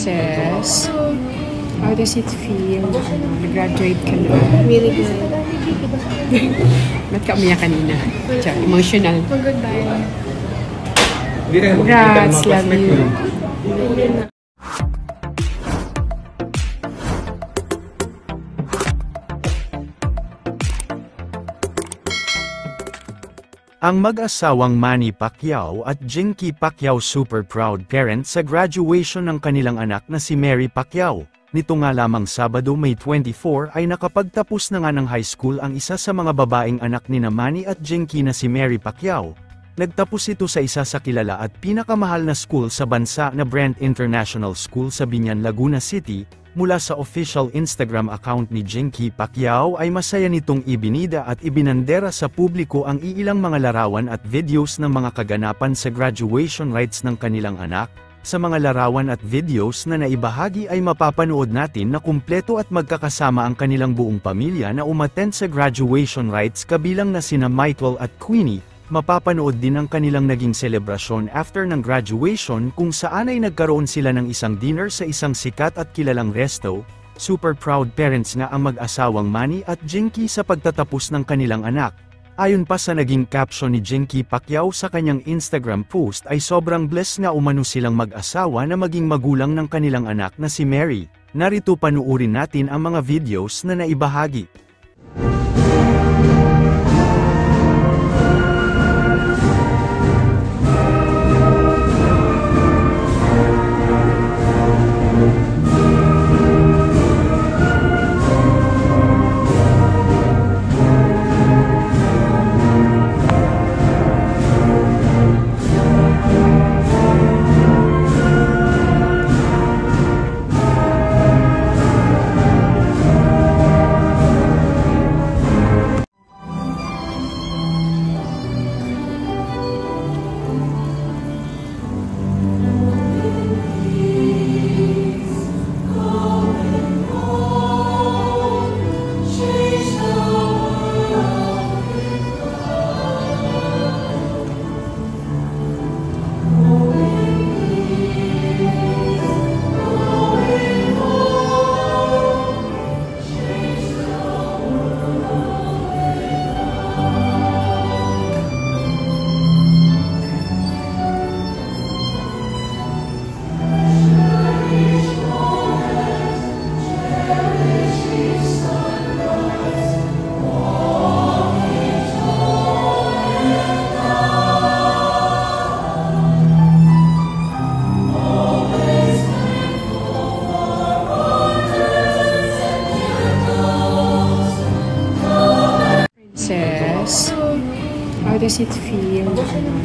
Princess, how does it feel? Nag-graduate ka na. Really good. Ba't ka umiyak kanina? Tiyan, emotional. Mag-goodbye. Congrats, love you. Hindi na. Ang mag-asawang Manny Pacquiao at Jinky Pacquiao super proud parents sa graduation ng kanilang anak na si Mary Pacquiao. Nito nga lamang Sabado, May 24 ay nakapagtapos na nga ng high school ang isa sa mga babaeng anak ni Manny at Jinky na si Mary Pacquiao. Nagtapos ito sa isa sa kilala at pinakamahal na school sa bansa na Brent International School sa Biñan, Laguna City. Mula sa official Instagram account ni Jinky Pacquiao ay masaya nitong ibinida at ibinandera sa publiko ang iilang mga larawan at videos ng mga kaganapan sa graduation rites ng kanilang anak. Sa mga larawan at videos na naibahagi ay mapapanood natin na kumpleto at magkakasama ang kanilang buong pamilya na umattend sa graduation rites kabilang na sina Michael at Queenie. Mapapanood din ang kanilang naging selebrasyon after ng graduation kung saan ay nagkaroon sila ng isang dinner sa isang sikat at kilalang resto. Super proud parents nga ang mag-asawang Manny at Jinky sa pagtatapos ng kanilang anak. Ayon pa sa naging caption ni Jinky Pacquiao sa kanyang Instagram post ay sobrang blessed nga umano silang mag-asawa na maging magulang ng kanilang anak na si Mary. Narito panuurin natin ang mga videos na naibahagi. Princess, how does it feel?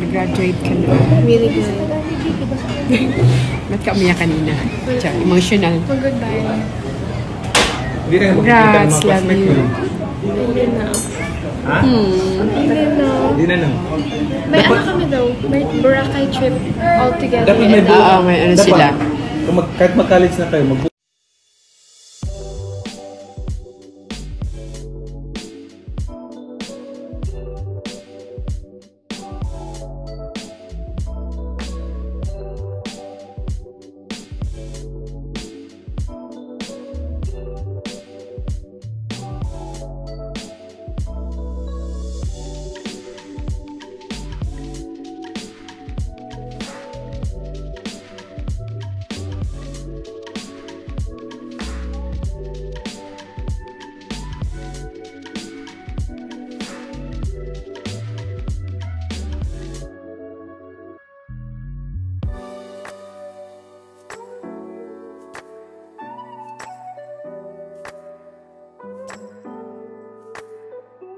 Nag-graduate ka na. Really good. Ba't ka umiyak kanina? Tiyan, emotional. Mag-goodbye. Congrats, love you. Hindi na. Ha? Hindi na. Hindi na no. May ano kami daw? May Boracay trip all together. Dapat may Oo, may ano dapat, sila. Kahit mag-college na kayo,